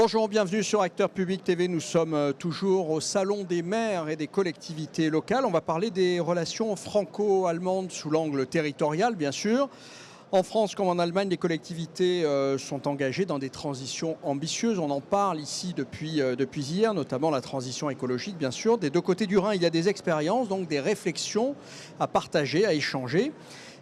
Bonjour, bienvenue sur Acteurs Publics TV. Nous sommes toujours au Salon des maires et des collectivités locales. On va parler des relations franco-allemandes sous l'angle territorial, bien sûr. En France comme en Allemagne, les collectivités sont engagées dans des transitions ambitieuses. On en parle ici depuis hier, notamment la transition écologique, bien sûr. Des deux côtés du Rhin, il y a des expériences, donc des réflexions à partager, à échanger.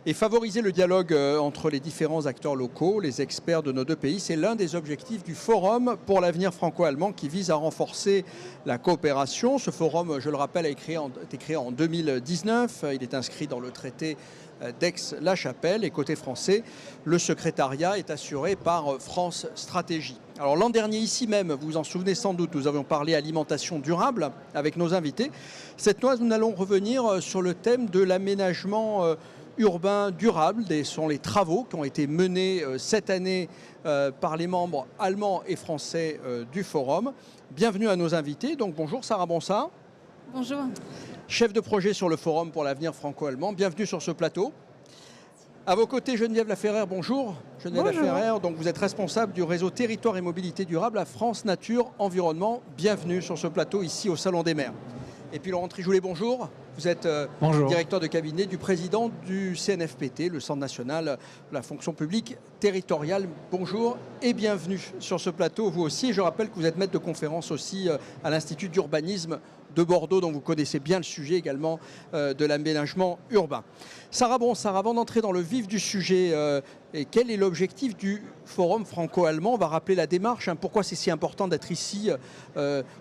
Et favoriser le dialogue entre les différents acteurs locaux, les experts de nos deux pays, c'est l'un des objectifs du Forum pour l'avenir franco-allemand qui vise à renforcer la coopération. Ce forum, je le rappelle, a été créé en 2019. Il est inscrit dans le traité d'Aix-la-Chapelle. Et côté français, le secrétariat est assuré par France Stratégie. Alors l'an dernier, ici même, vous vous en souvenez sans doute, nous avions parlé alimentation durable avec nos invités. Cette fois, nous allons revenir sur le thème de l'aménagement urbain durable. Ce sont les travaux qui ont été menés cette année par les membres allemands et français du Forum. Bienvenue à nos invités. Donc bonjour Sarah Bonsat. Bonjour. Chef de projet sur le Forum pour l'avenir franco-allemand. Bienvenue sur ce plateau. À vos côtés, Geneviève Laferrère. Bonjour. Geneviève Laferrère, donc vous êtes responsable du réseau Territoire et Mobilité Durable à France Nature Environnement. Bienvenue sur ce plateau ici au Salon des maires. Et puis Laurent Trigoulet, bonjour. Vous êtes directeur de cabinet du président du CNFPT, le Centre national de la fonction publique territoriale. Bonjour et bienvenue sur ce plateau, vous aussi. Et je rappelle que vous êtes maître de conférence aussi à l'Institut d'urbanisme de Bordeaux, dont vous connaissez bien le sujet également de l'aménagement urbain. Sarah Bonsat, avant d'entrer dans le vif du sujet, et quel est l'objectif du Forum franco-allemand? On va rappeler la démarche, pourquoi c'est si important d'être ici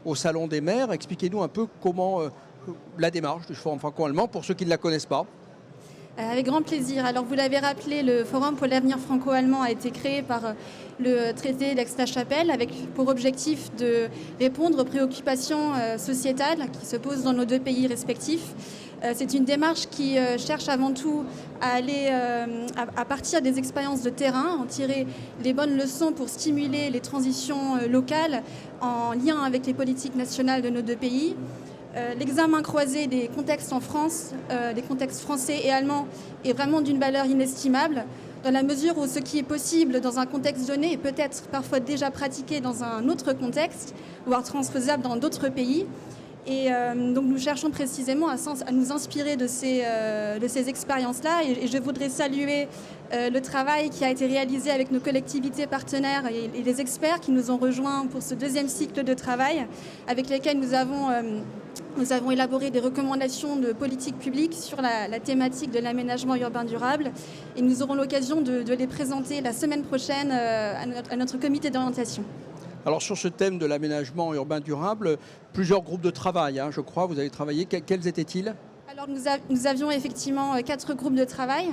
au Salon des maires. Expliquez-nous un peu comment la démarche du Forum franco-allemand pour ceux qui ne la connaissent pas. Avec grand plaisir. Alors vous l'avez rappelé, le Forum pour l'avenir franco-allemand a été créé par le traité d'Aix-la-Chapelle avec pour objectif de répondre aux préoccupations sociétales qui se posent dans nos deux pays respectifs. C'est une démarche qui cherche avant tout à aller à partir des expériences de terrain, en tirer les bonnes leçons pour stimuler les transitions locales en lien avec les politiques nationales de nos deux pays. L'examen croisé des contextes en France, des contextes français et allemands, est vraiment d'une valeur inestimable, dans la mesure où ce qui est possible dans un contexte donné est peut-être parfois déjà pratiqué dans un autre contexte, voire transposable dans d'autres pays. Et donc nous cherchons précisément à nous inspirer de ces expériences-là. Et je voudrais saluer le travail qui a été réalisé avec nos collectivités partenaires et les experts qui nous ont rejoints pour ce deuxième cycle de travail, avec lesquels nous avons élaboré des recommandations de politique publique sur la thématique de l'aménagement urbain durable. Et nous aurons l'occasion de les présenter la semaine prochaine à notre comité d'orientation. Alors sur ce thème de l'aménagement urbain durable, plusieurs groupes de travail, je crois, vous avez travaillé. Quels étaient-ils ? Alors nous avions effectivement 4 groupes de travail.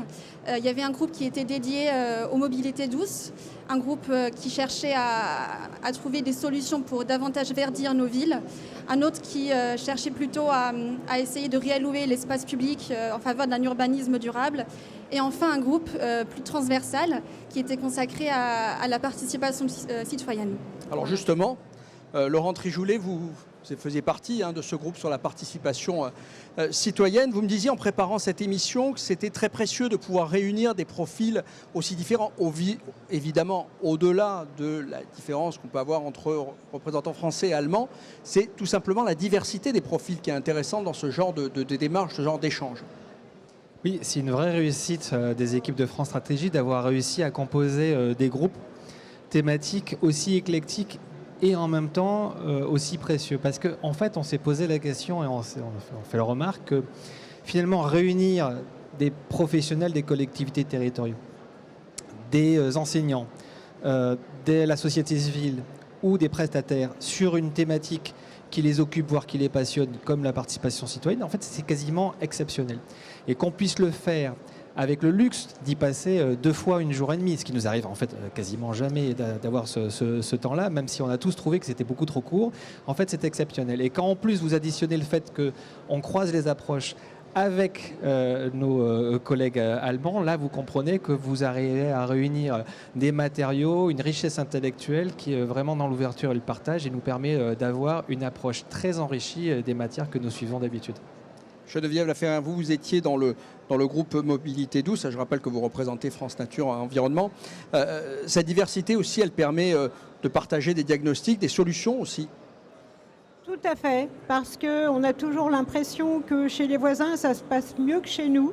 Il y avait un groupe qui était dédié aux mobilités douces, un groupe qui cherchait à trouver des solutions pour davantage verdir nos villes, un autre qui cherchait plutôt à essayer de réallouer l'espace public en faveur d'un urbanisme durable, et enfin un groupe plus transversal qui était consacré à la participation citoyenne. Alors justement, Laurent Trigoulet, vous faisiez partie de ce groupe sur la participation citoyenne. Vous me disiez en préparant cette émission que c'était très précieux de pouvoir réunir des profils aussi différents, évidemment au-delà de la différence qu'on peut avoir entre représentants français et allemands. C'est tout simplement la diversité des profils qui est intéressante dans ce genre de démarche, ce genre d'échange. Oui, c'est une vraie réussite des équipes de France Stratégie d'avoir réussi à composer des groupes thématiques aussi éclectiques et en même temps aussi précieux. Parce qu'en fait, on s'est posé la question et on fait la remarque que finalement, réunir des professionnels des collectivités territoriales, des enseignants, de la société civile ou des prestataires sur une thématique qui les occupe, voire qui les passionne, comme la participation citoyenne, en fait, c'est quasiment exceptionnel. Et qu'on puisse le faire avec le luxe d'y passer 2 fois 1 jour et demi, ce qui nous arrive en fait quasiment jamais d'avoir ce temps-là, même si on a tous trouvé que c'était beaucoup trop court. En fait, c'est exceptionnel. Et quand en plus vous additionnez le fait qu'on croise les approches avec nos collègues allemands, là vous comprenez que vous arrivez à réunir des matériaux, une richesse intellectuelle qui est vraiment dans l'ouverture et le partage et nous permet d'avoir une approche très enrichie des matières que nous suivons d'habitude. Geneviève Laferrère, vous étiez dans le groupe Mobilité Douce. Je rappelle que vous représentez France Nature Environnement. Cette diversité aussi, elle permet de partager des diagnostics, des solutions aussi. Tout à fait, parce qu'on a toujours l'impression que chez les voisins, ça se passe mieux que chez nous.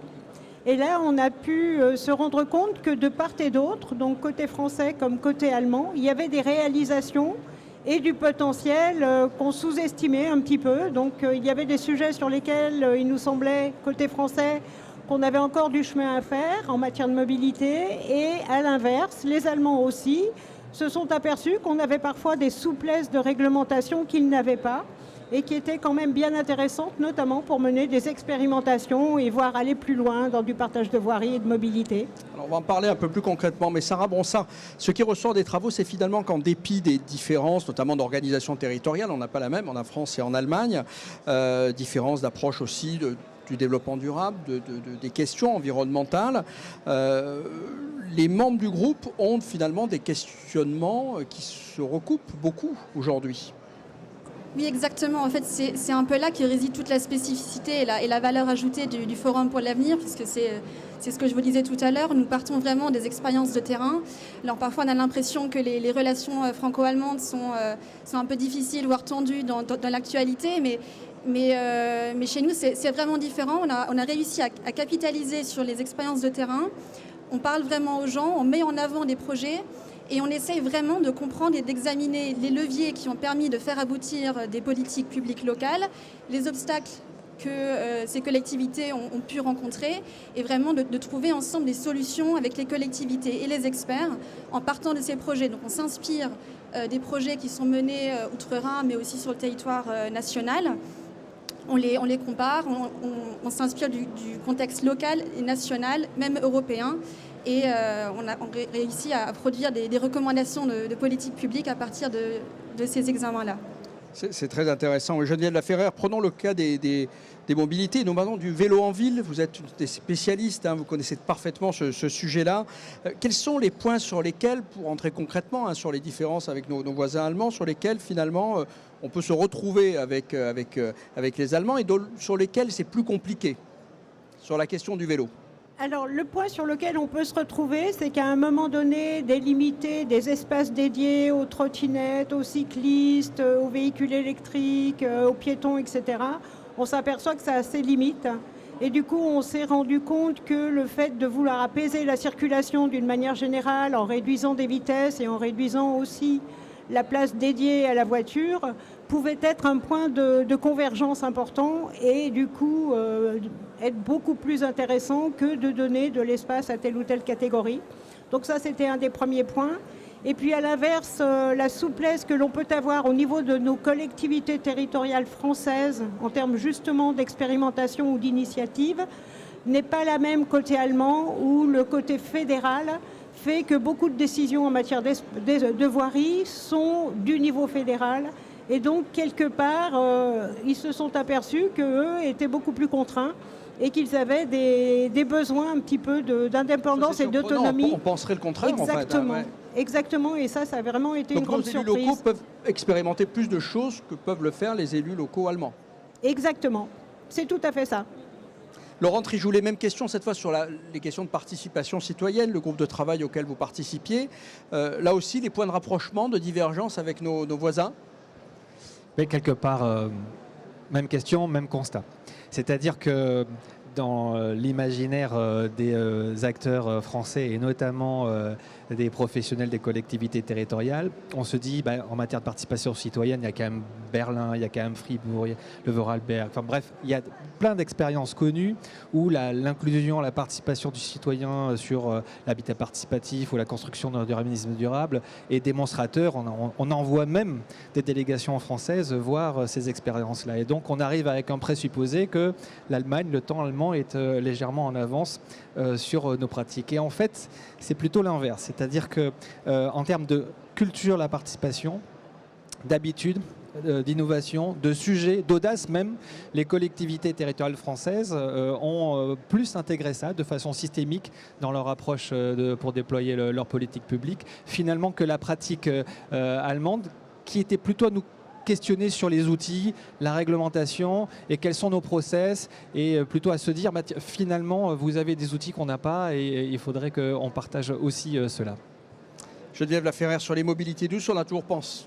Et là, on a pu se rendre compte que de part et d'autre, donc côté français comme côté allemand, il y avait des réalisations et du potentiel qu'on sous-estimait un petit peu. Donc il y avait des sujets sur lesquels il nous semblait, côté français, qu'on avait encore du chemin à faire en matière de mobilité. Et à l'inverse, les Allemands aussi se sont aperçus qu'on avait parfois des souplesses de réglementation qu'ils n'avaient pas et qui étaient quand même bien intéressantes, notamment pour mener des expérimentations et voir aller plus loin dans du partage de voirie et de mobilité. Alors on va en parler un peu plus concrètement, mais Sarah Bronsart, ce qui ressort des travaux, c'est finalement qu'en dépit des différences, notamment d'organisation territoriale, on n'a pas la même en France et en Allemagne, différences d'approche aussi du développement durable, des questions environnementales, les membres du groupe ont finalement des questionnements qui se recoupent beaucoup aujourd'hui. Oui, exactement. En fait, c'est un peu là que réside toute la spécificité et la valeur ajoutée du Forum pour l'avenir, puisque c'est ce que je vous disais tout à l'heure. Nous partons vraiment des expériences de terrain. Alors parfois, on a l'impression que les relations franco-allemandes sont un peu difficiles, voire tendues dans l'actualité, mais chez nous, c'est vraiment différent. On a réussi à capitaliser sur les expériences de terrain. On parle vraiment aux gens, on met en avant des projets et on essaye vraiment de comprendre et d'examiner les leviers qui ont permis de faire aboutir des politiques publiques locales, les obstacles que ces collectivités ont pu rencontrer et vraiment de trouver ensemble des solutions avec les collectivités et les experts en partant de ces projets. Donc on s'inspire des projets qui sont menés outre-Rhin mais aussi sur le territoire national. On les compare, on s'inspire du contexte local et national, même européen. Et on a réussi à produire des recommandations de politique publique à partir de ces examens-là. C'est très intéressant. Geneviève Laferrère, prenons le cas des mobilités, notamment du vélo en ville. Vous êtes des spécialistes, vous connaissez parfaitement ce sujet-là. Quels sont les points sur lesquels, pour entrer concrètement sur les différences avec nos voisins allemands, sur lesquels finalement on peut se retrouver avec les Allemands et sur lesquels c'est plus compliqué, sur la question du vélo? Alors, le point sur lequel on peut se retrouver, c'est qu'à un moment donné, délimiter des espaces dédiés aux trottinettes, aux cyclistes, aux véhicules électriques, aux piétons, etc., on s'aperçoit que ça a ses limites. Et du coup, on s'est rendu compte que le fait de vouloir apaiser la circulation d'une manière générale, en réduisant des vitesses et en réduisant aussi la place dédiée à la voiture, pouvait être un point de convergence important et du coup être beaucoup plus intéressant que de donner de l'espace à telle ou telle catégorie. Donc ça, c'était un des premiers points. Et puis à l'inverse, la souplesse que l'on peut avoir au niveau de nos collectivités territoriales françaises en termes justement d'expérimentation ou d'initiative n'est pas la même côté allemand où le côté fédéral fait que beaucoup de décisions en matière de voirie sont du niveau fédéral. Et donc, quelque part, ils se sont aperçus qu'eux étaient beaucoup plus contraints et qu'ils avaient des besoins un petit peu d'indépendance et d'autonomie. On penserait le contraire, exactement, en fait. Exactement, et ça a vraiment été une grande surprise. Donc, nos élus locaux peuvent expérimenter plus de choses que peuvent le faire les élus locaux allemands. Exactement, c'est tout à fait ça. Laurent Trijoulet, même question cette fois sur les questions de participation citoyenne, le groupe de travail auquel vous participiez. Là aussi, les points de rapprochement, de divergence avec nos voisins? Mais quelque part, même question, même constat. C'est-à-dire que dans l'imaginaire des acteurs français et notamment des professionnels des collectivités territoriales, on se dit en matière de participation citoyenne, il y a quand même Berlin, il y a quand même Fribourg, le Vorarlberg, enfin bref, il y a plein d'expériences connues où l'inclusion, la participation du citoyen sur l'habitat participatif ou la construction d'un urbanisme durable est démonstrateur. On envoie même des délégations françaises voir ces expériences-là. Et donc on arrive avec un présupposé que l'Allemagne, le temps allemand est légèrement en avance sur nos pratiques. Et en fait, c'est plutôt l'inverse. C'est-à-dire qu'en termes de culture, la participation, d'habitude, d'innovation, de sujets, d'audace même, les collectivités territoriales françaises ont plus intégré ça de façon systémique dans leur approche pour déployer leur politique publique, finalement que la pratique allemande, qui était plutôt à nous questionner sur les outils, la réglementation et quels sont nos process, et plutôt à se dire finalement vous avez des outils qu'on n'a pas et il faudrait qu'on partage aussi cela. Geneviève Laferrière, sur les mobilités douces, on a toujours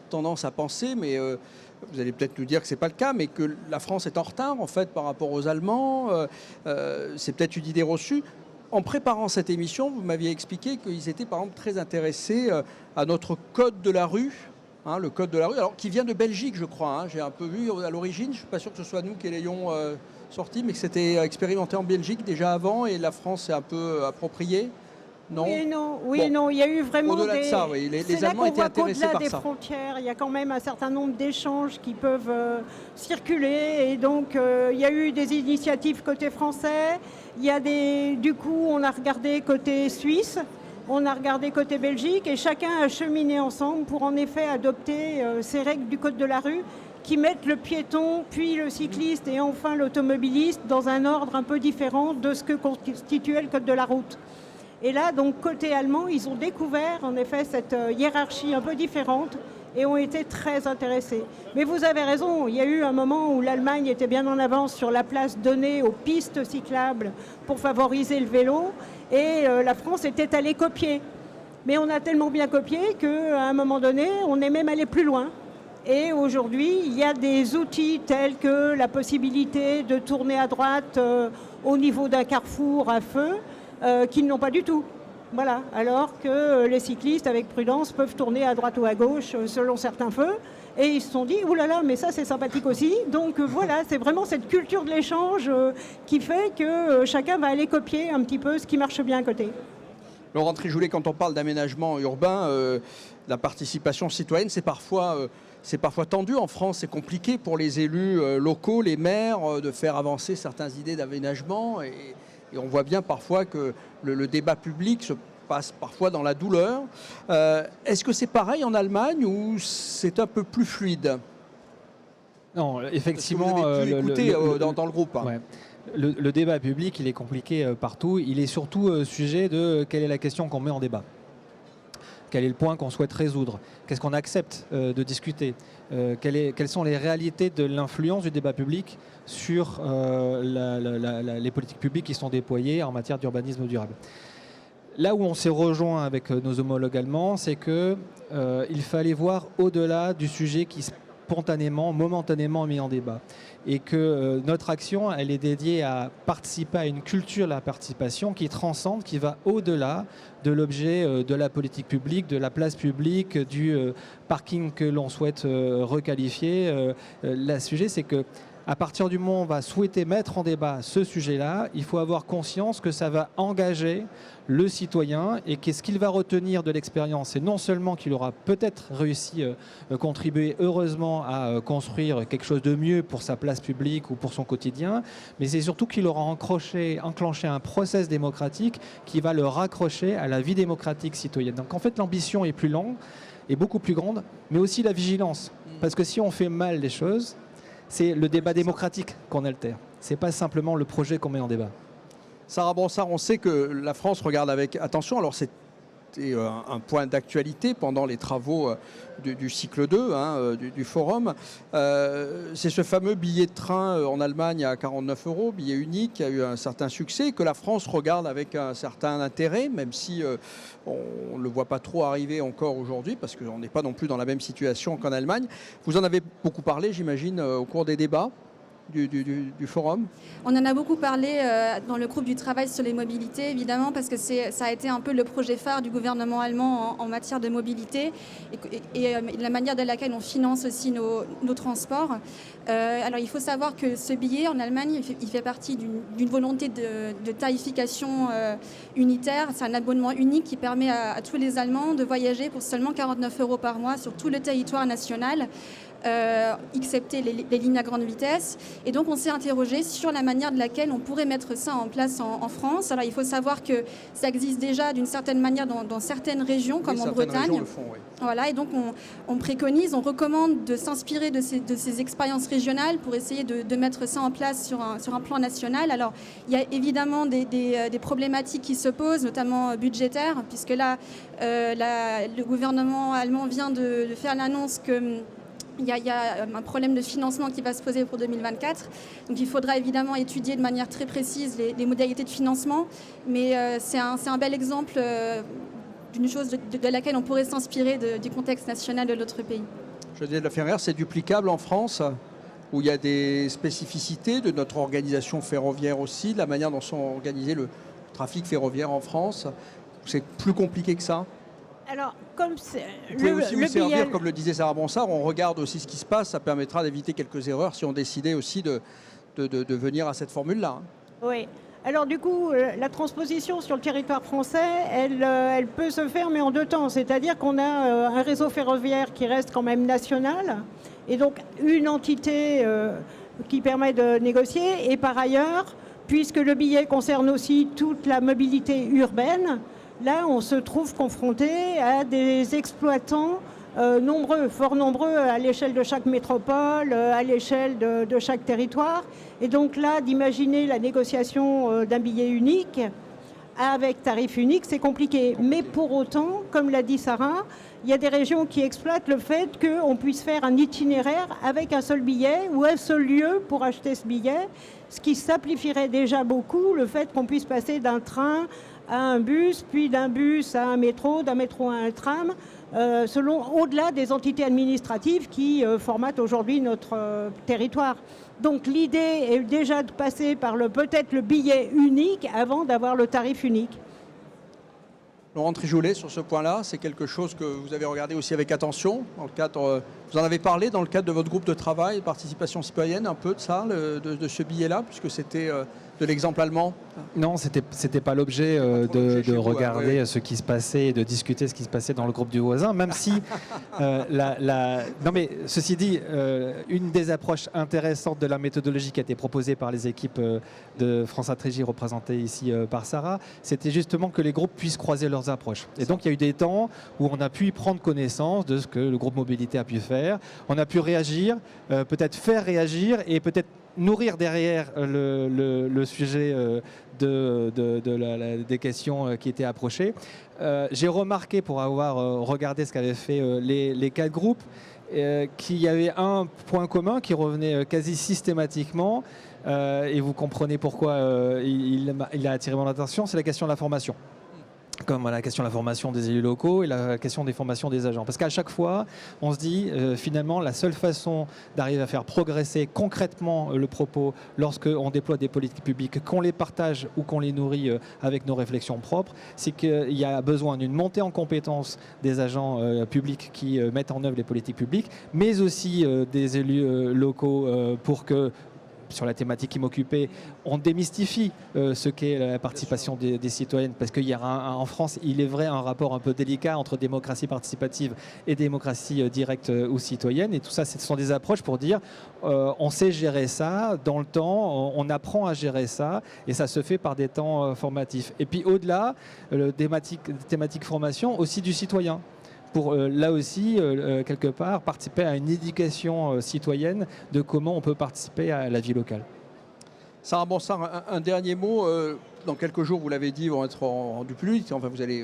tendance à penser, mais vous allez peut-être nous dire que ce n'est pas le cas, mais que la France est en retard en fait par rapport aux Allemands. C'est peut-être une idée reçue. En préparant cette émission, vous m'aviez expliqué qu'ils étaient par exemple très intéressés à notre code de la rue. Le code de la rue, alors qui vient de Belgique, je crois. J'ai un peu vu à l'origine, je ne suis pas sûr que ce soit nous qui l'ayons sorti, mais que c'était expérimenté en Belgique déjà avant et la France s'est un peu appropriée. Non. Oui et non, il y a eu vraiment au-delà de ça, oui. Les Allemands étaient intéressés par des ça. Frontières, il y a quand même un certain nombre d'échanges qui peuvent circuler et donc il y a eu des initiatives côté français, du coup on a regardé côté suisse, on a regardé côté Belgique et chacun a cheminé ensemble pour en effet adopter ces règles du code de la rue qui mettent le piéton, puis le cycliste et enfin l'automobiliste dans un ordre un peu différent de ce que constituait le code de la route. Et là, donc, côté allemand, ils ont découvert en effet cette hiérarchie un peu différente et ont été très intéressés. Mais vous avez raison, il y a eu un moment où l'Allemagne était bien en avance sur la place donnée aux pistes cyclables pour favoriser le vélo et la France était allée copier. Mais on a tellement bien copié qu'à un moment donné, on est même allé plus loin. Et aujourd'hui, il y a des outils tels que la possibilité de tourner à droite au niveau d'un carrefour à feu, qu'ils n'ont pas du tout. Voilà. Alors que les cyclistes, avec prudence, peuvent tourner à droite ou à gauche selon certains feux. Et ils se sont dit, oulala, mais ça c'est sympathique aussi. Donc voilà, c'est vraiment cette culture de l'échange qui fait que chacun va aller copier un petit peu ce qui marche bien à côté. Laurent Trijoulet, quand on parle d'aménagement urbain, la participation citoyenne, c'est parfois tendu en France. C'est compliqué pour les élus locaux, les maires, de faire avancer certaines idées d'aménagement. Et on voit bien parfois que le débat public se passe parfois dans la douleur. Est-ce que c'est pareil en Allemagne ou c'est un peu plus fluide? Non, effectivement. Vous avez pu écouter dans le groupe. Ouais. Le débat public, il est compliqué partout. Il est surtout sujet de quelle est la question qu'on met en débat. Quel est le point qu'on souhaite résoudre? Qu'est-ce qu'on accepte de discuter? Quelles sont les réalités de l'influence du débat public sur les politiques publiques qui sont déployées en matière d'urbanisme durable? Là où on s'est rejoint avec nos homologues allemands, c'est qu'il fallait voir au-delà du sujet qui spontanément, momentanément mis en débat. Et que notre action, elle est dédiée à participer à une culture de la participation qui transcende, qui va au-delà de l'objet de la politique publique, de la place publique, du parking que l'on souhaite requalifier. Le sujet, c'est que à partir du moment où on va souhaiter mettre en débat ce sujet-là, il faut avoir conscience que ça va engager le citoyen et qu'est-ce qu'il va retenir de l'expérience. C'est non seulement qu'il aura peut-être réussi à contribuer heureusement à construire quelque chose de mieux pour sa place publique ou pour son quotidien, mais c'est surtout qu'il aura enclenché un process démocratique qui va le raccrocher à la vie démocratique citoyenne. Donc en fait, l'ambition est plus longue et beaucoup plus grande, mais aussi la vigilance. Parce que si on fait mal les choses, c'est le débat démocratique qu'on altère. Ce n'est pas simplement le projet qu'on met en débat. Sarah Bronsard, on sait que la France regarde avec attention. Alors c'était un point d'actualité pendant les travaux du cycle 2 du forum. C'est ce fameux billet de train en Allemagne à 49 €, billet unique, qui a eu un certain succès, que la France regarde avec un certain intérêt, même si on ne le voit pas trop arriver encore aujourd'hui, parce qu'on n'est pas non plus dans la même situation qu'en Allemagne. Vous en avez beaucoup parlé, j'imagine, au cours des débats du forum? On en a beaucoup parlé dans le groupe du travail sur les mobilités, évidemment, parce que ça a été un peu le projet phare du gouvernement allemand en matière de mobilité et la manière de laquelle on finance aussi nos transports. Alors il faut savoir que ce billet en Allemagne, il fait partie d'une volonté de tarification unitaire. C'est un abonnement unique qui permet à tous les Allemands de voyager pour seulement 49 € par mois sur tout le territoire national. Excepté les lignes à grande vitesse. Et donc on s'est interrogé sur la manière de laquelle on pourrait mettre ça en place en France. Alors il faut savoir que ça existe déjà d'une certaine manière dans certaines régions, comme en Bretagne. Le font, oui. Voilà, et donc on préconise, on recommande de s'inspirer de ces expériences régionales pour essayer de mettre ça en place sur un plan national. Alors il y a évidemment des problématiques qui se posent, notamment budgétaires, puisque là le gouvernement allemand vient de faire l'annonce que il y a un problème de financement qui va se poser pour 2024. Donc il faudra évidemment étudier de manière très précise les modalités de financement. Mais c'est un bel exemple d'une chose de laquelle on pourrait s'inspirer du contexte national de l'autre pays. José de la Ferrière, c'est duplicable en France, où il y a des spécificités de notre organisation ferroviaire aussi, de la manière dont sont organisés le trafic ferroviaire en France. C'est plus compliqué que ça? Alors, comme vous pouvez aussi vous servir, comme le disait Sarah Bronsard, on regarde aussi ce qui se passe, ça permettra d'éviter quelques erreurs si on décidait aussi de venir à cette formule-là. Oui. Alors du coup, la transposition sur le territoire français, elle peut se faire, mais en deux temps. C'est-à-dire qu'on a un réseau ferroviaire qui reste quand même national, et donc une entité qui permet de négocier. Et par ailleurs, puisque le billet concerne aussi toute la mobilité urbaine, là, on se trouve confronté à des exploitants nombreux, fort nombreux à l'échelle de chaque métropole, à l'échelle de chaque territoire. Et donc là, d'imaginer la négociation d'un billet unique avec tarif unique, c'est compliqué. Mais pour autant, comme l'a dit Sarah, il y a des régions qui exploitent le fait qu'on puisse faire un itinéraire avec un seul billet ou un seul lieu pour acheter ce billet, ce qui simplifierait déjà beaucoup le fait qu'on puisse passer d'un train à un bus, puis d'un bus à un métro, d'un métro à un tram, au-delà des entités administratives qui formatent aujourd'hui notre territoire. Donc l'idée est déjà de passer par peut-être le billet unique avant d'avoir le tarif unique. Laurent Trijoulet, sur ce point-là, c'est quelque chose que vous avez regardé aussi avec attention. Dans le cadre, vous en avez parlé dans le cadre de votre groupe de travail, participation citoyenne, un peu de ça, de ce billet-là, puisque c'était de l'exemple allemand. Non, c'était pas l'objet de regarder ce qui se passait et de discuter ce qui se passait dans le groupe du voisin, même si non mais ceci dit, une des approches intéressantes de la méthodologie qui a été proposée par les équipes de France Stratégie représentées ici par Sarah, c'était justement que les groupes puissent croiser leurs approches. Et donc il y a eu des temps où on a pu prendre connaissance de ce que le groupe Mobilité a pu faire, on a pu réagir, peut-être faire réagir et peut-être nourrir derrière le sujet des questions qui étaient approchées. J'ai remarqué, pour avoir regardé ce qu'avaient fait les 4 groupes, qu'il y avait un point commun qui revenait quasi systématiquement, et vous comprenez pourquoi il a attiré mon attention, c'est la question de la formation. Comme la question de la formation des élus locaux et la question des formations des agents. Parce qu'à chaque fois, on se dit finalement la seule façon d'arriver à faire progresser concrètement le propos lorsqu'on déploie des politiques publiques, qu'on les partage ou qu'on les nourrit avec nos réflexions propres, c'est qu'il y a besoin d'une montée en compétence des agents publics qui mettent en œuvre les politiques publiques, mais aussi des élus locaux pour que sur la thématique qui m'occupait, on démystifie ce qu'est la participation des citoyennes, parce qu'il y a en France, il est vrai, un rapport un peu délicat entre démocratie participative et démocratie directe ou citoyenne, et tout ça, ce sont des approches pour dire on sait gérer ça dans le temps, on apprend à gérer ça, et ça se fait par des temps formatifs. Et puis au-delà, thématique formation aussi du citoyen, pour là aussi, quelque part, participer à une éducation citoyenne de comment on peut participer à la vie locale. Sarah Bronsard, un dernier mot. Dans quelques jours, vous l'avez dit, vont être rendus publics. Enfin, vous allez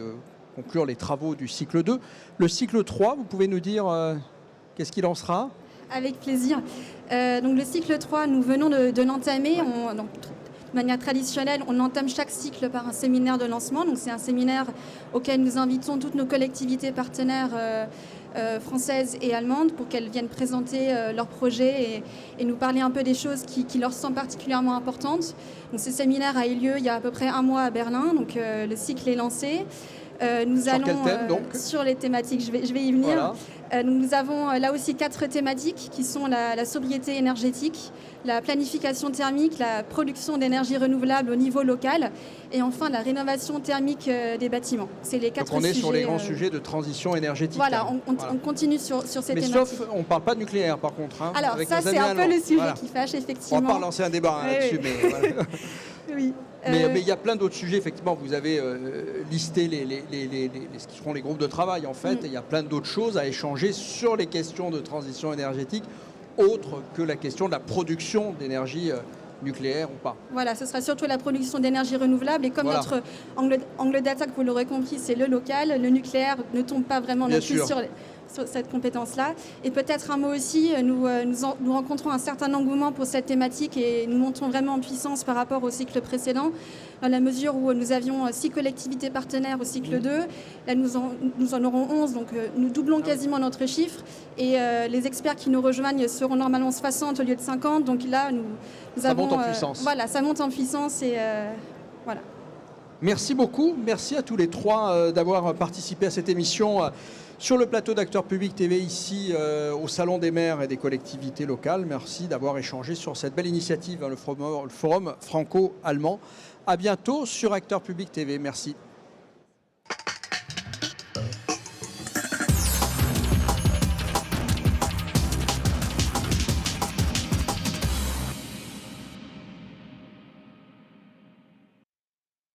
conclure les travaux du cycle 2. Le cycle 3, vous pouvez nous dire qu'est-ce qu'il en sera? Avec plaisir. Donc le cycle 3, nous venons de l'entamer. De manière traditionnelle, on entame chaque cycle par un séminaire de lancement. Donc c'est un séminaire auquel nous invitons toutes nos collectivités partenaires françaises et allemandes pour qu'elles viennent présenter leurs projets et nous parler un peu des choses qui leur sont particulièrement importantes. Donc ce séminaire a eu lieu il y a à peu près un mois à Berlin. Donc le cycle est lancé. Nous sur allons quel thème, donc sur les thématiques, je vais y venir. Voilà. Donc nous avons là aussi 4 thématiques qui sont la sobriété énergétique, la planification thermique, la production d'énergie renouvelable au niveau local et enfin la rénovation thermique des bâtiments. C'est les 4 Donc on est sujets, sur les grands sujets de transition énergétique. Voilà, on continue sur ces Mais thématiques. sauf, on ne parle pas de nucléaire par contre. Hein, Alors avec ça nos c'est amis un peu allemands. le sujet Voilà. qui fâche On effectivement. va pas relancer un débat là-dessus, Oui. mais voilà. Oui. Mais il y a plein d'autres sujets, effectivement. Vous avez listé ce qui seront les groupes de travail, en fait. Et il y a plein d'autres choses à échanger sur les questions de transition énergétique, autres que la question de la production d'énergie nucléaire ou pas. Voilà, ce sera surtout la production d'énergie renouvelable. Et comme Voilà. notre angle d'attaque, vous l'aurez compris, c'est le local, le nucléaire ne tombe pas vraiment non plus sur cette compétence-là. Et peut-être un mot aussi, nous rencontrons un certain engouement pour cette thématique et nous montons vraiment en puissance par rapport au cycle précédent, dans la mesure où nous avions 6 collectivités partenaires au cycle 2. Là, nous en aurons 11, donc nous doublons quasiment notre chiffre. Et les experts qui nous rejoignent seront normalement 60 au lieu de 50. Donc là, ça monte en puissance. Voilà, ça monte en puissance et voilà. Merci beaucoup. Merci à tous les trois d'avoir participé à cette émission sur le plateau d'Acteurs Publics TV ici au Salon des maires et des collectivités locales. Merci d'avoir échangé sur cette belle initiative, le forum franco-allemand. À bientôt sur Acteurs Publics TV. Merci.